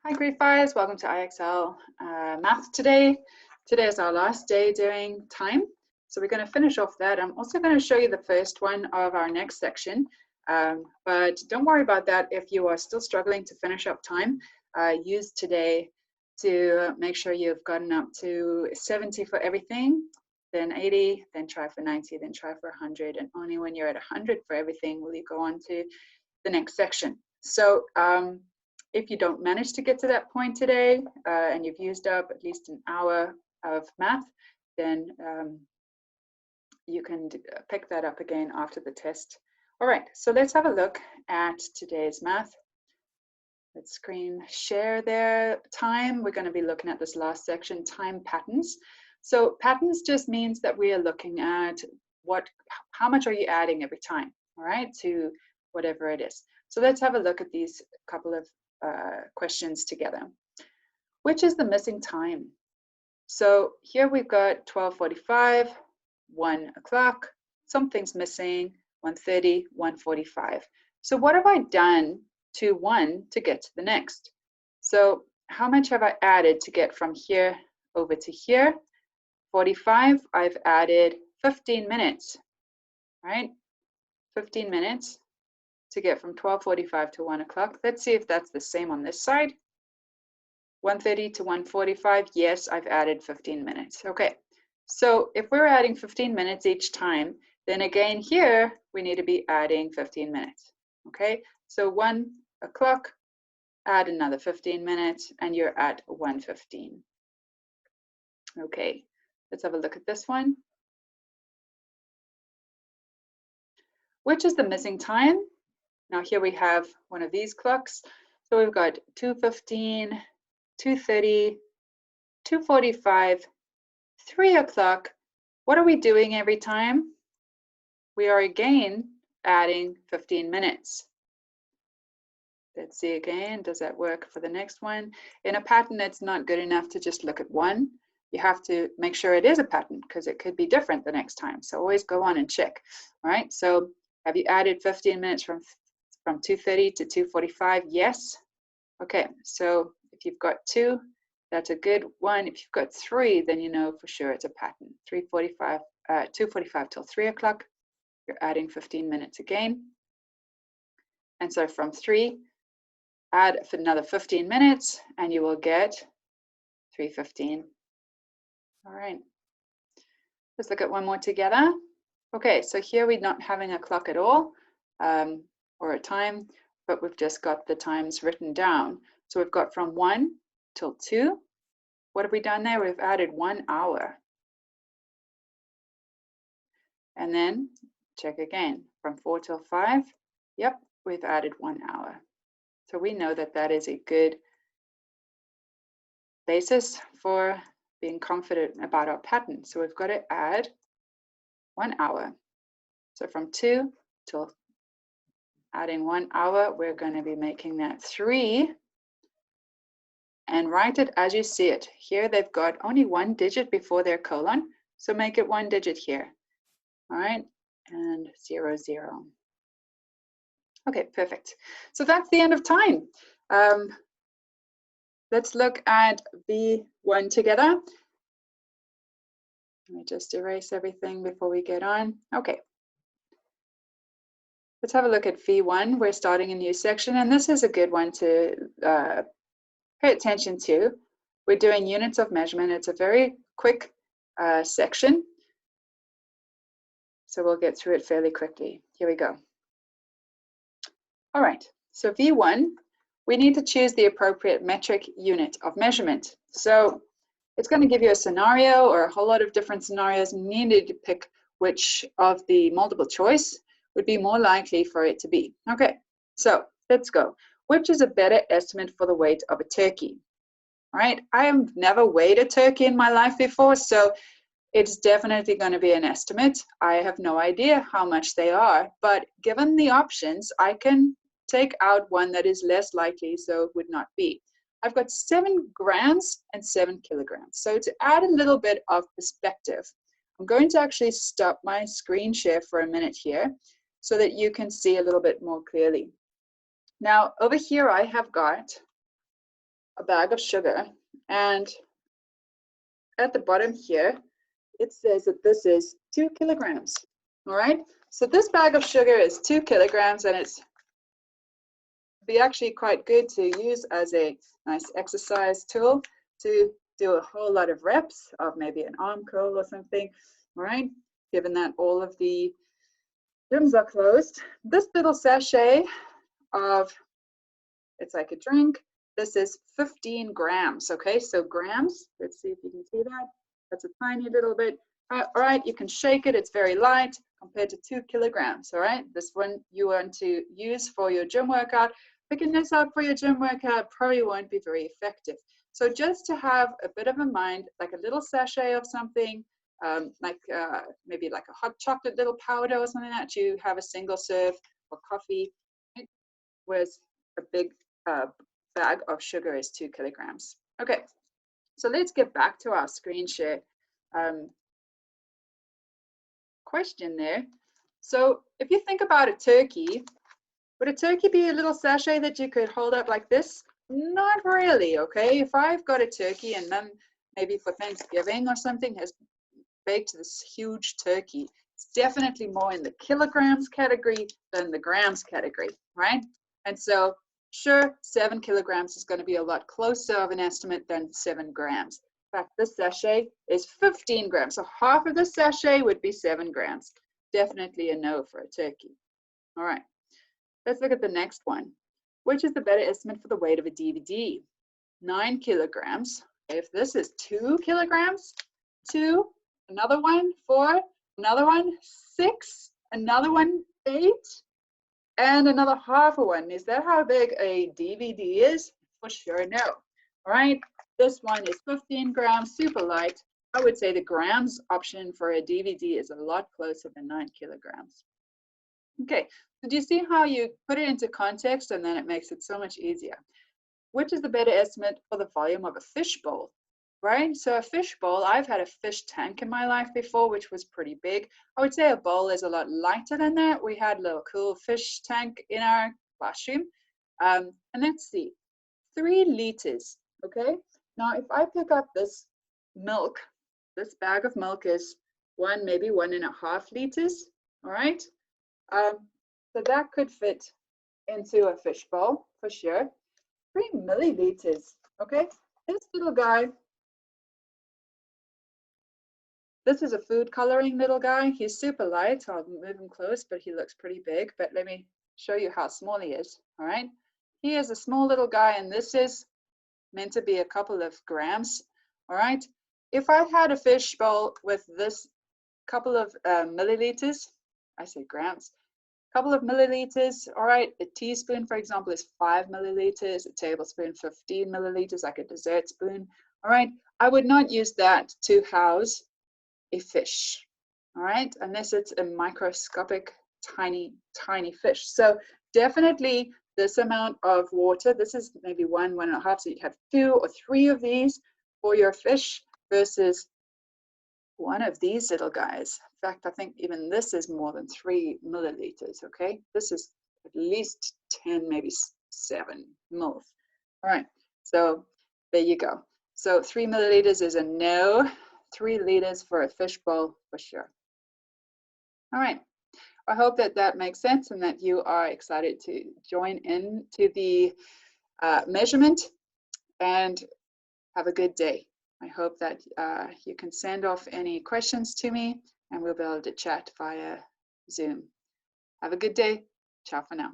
Hi grade 5s, welcome to IXL math today. Today is our last day doing time. So we're going to finish off that. I'm also going to show you the first one of our next section. But don't worry about that if you are still struggling to finish up time. Use today to make sure you've gotten up to 70 for everything, then 80, then try for 90, then try for 100. And only when you're at 100 for everything will you go on to the next section. So if you don't manage to get to that point today and you've used up at least an hour of math, then you can pick that up again after the test. All right, so let's have a look at today's math. Let's screen share their time. We're going to be looking at this last section, time patterns. So patterns just means that we are looking at how much are you adding every time, all right, to whatever it is. So let's have a look at these couple of questions together. Which is the missing time? So here we've got 12:45, 1 o'clock, something's missing, 1:30, 1:45. So what have I done to one to get to the next? So how much have I added to get from here over to here? 45, I've added 15 minutes, right? 15 minutes to get from 12:45 to 1 o'clock. Let's see if that's the same on this side. 1:30 to 1:45, yes, I've added 15 minutes. Okay, so if we're adding 15 minutes each time, then again here, we need to be adding 15 minutes. Okay, so 1 o'clock, add another 15 minutes, and you're at 1:15. Okay, let's have a look at this one. Which is the missing time? Now here we have one of these clocks. So we've got 2:15, 2:30, 2:45, 3 o'clock. What are we doing every time? We are again adding 15 minutes. Let's see again, does that work for the next one? In a pattern, it's not good enough to just look at one. You have to make sure it is a pattern because it could be different the next time. So always go on and check. All right, so have you added 15 minutes from 2:30 to 2:45? Yes. Okay, so if you've got 2, that's a good one. If you've got 3, then you know for sure it's a pattern. 2:45 till 3 o'clock, you're adding 15 minutes again. And so from 3, add another 15 minutes and you will get 3:15. All right, let's look at one more together. Okay, so here we're not having a clock at all or a time, but we've just got the times written down. So we've got from 1 till 2. What have we done there? We've added 1 hour. And then check again, from 4 till 5. Yep, we've added 1 hour. So we know that that is a good basis for being confident about our pattern. So we've got to add 1 hour. So from 2 till adding 1 hour, we're going to be making that 3. And write it as you see it. Here they've got only 1 digit before their colon, so make it 1 digit here. All right, and 0, 0. Okay, perfect. So that's the end of time. Let's look at V1 together. Let me just erase everything before we get on. Okay. Let's have a look at V1. We're starting a new section, and this is a good one to pay attention to. We're doing units of measurement. It's a very quick section, so we'll get through it fairly quickly. Here we go. All right, so V1, we need to choose the appropriate metric unit of measurement. So it's going to give you a scenario or a whole lot of different scenarios, and you need to pick which of the multiple choice would be more likely for it to be. Okay, so let's go. Which is a better estimate for the weight of a turkey? All right, I have never weighed a turkey in my life before, so it's definitely going to be an estimate. I have no idea how much they are, but given the options, I can take out one that is less likely, so it would not be. I've got 7 grams and 7 kilograms. So to add a little bit of perspective, I'm going to actually stop my screen share for a minute here so that you can see a little bit more clearly. Now, over here, I have got a bag of sugar, and at the bottom here, it says that this is 2 kilograms. All right, so this bag of sugar is 2 kilograms, and it's be actually quite good to use as a nice exercise tool to do a whole lot of reps of maybe an arm curl or something. All right, given that all of the gyms are closed. This little sachet of, it's like a drink, this is 15 grams, okay? So grams, let's see if you can see that. That's a tiny little bit. All right, you can shake it, it's very light compared to 2 kilograms, all right? This one you want to use for your gym workout. Picking this up for your gym workout probably won't be very effective. So just to have a bit of a mind, like a little sachet of something, maybe like a hot chocolate little powder or something that you have a single serve or coffee, right? Whereas a big bag of sugar is 2 kilograms. Okay, so let's get back to our screen share question there. So if you think about a turkey, would a turkey be a little sachet that you could hold up like this? Not really, okay? If I've got a turkey and then maybe for Thanksgiving or something has baked this huge turkey, it's definitely more in the kilograms category than the grams category, right? And so sure, 7 kilograms is going to be a lot closer of an estimate than 7 grams. In fact, this sachet is 15 grams. So half of the sachet would be 7 grams. Definitely a no for a turkey. All right, let's look at the next one. Which is the better estimate for the weight of a DVD? 9 kilograms. If this is 2 kilograms, 2, another one, 4, another one, 6, another one, 8, and another half a one. Is that how big a DVD is? For sure, no. All right, this one is 15 grams, super light. I would say the grams option for a DVD is a lot closer than 9 kilograms. Okay, so do you see how you put it into context and then it makes it so much easier? Which is the better estimate for the volume of a fish bowl, right? So a fish bowl, I've had a fish tank in my life before, which was pretty big. I would say a bowl is a lot lighter than that. We had a little cool fish tank in our classroom. And let's see, 3 liters, okay? Now, if I pick up this milk, this bag of milk is maybe 1.5 liters, all right? So that could fit into a fish bowl for sure. 3 milliliters, okay? This little guy, this is a food coloring little guy. He's super light. I'll move him close, but he looks pretty big. But let me show you how small he is, all right? He is a small little guy, and this is meant to be a couple of grams, all right? If I had a fish bowl with this couple of milliliters, I say grams, couple of milliliters, all right? A teaspoon, for example, is 5 milliliters, a tablespoon, 15 milliliters, like a dessert spoon, all right? I would not use that to house a fish, all right? Unless it's a microscopic, tiny, tiny fish. So definitely this amount of water, this is maybe 1.5, so you have 2 or 3 of these for your fish versus one of these little guys. In fact, I think even this is more than 3 milliliters, okay? This is at least 10, maybe 7 mils. All right, so there you go. So 3 milliliters is a no, 3 liters for a fish bowl for sure. All right, I hope that that makes sense and that you are excited to join in to the measurement, and have a good day. I hope that you can send off any questions to me and we'll be able to chat via Zoom. Have a good day. Ciao for now.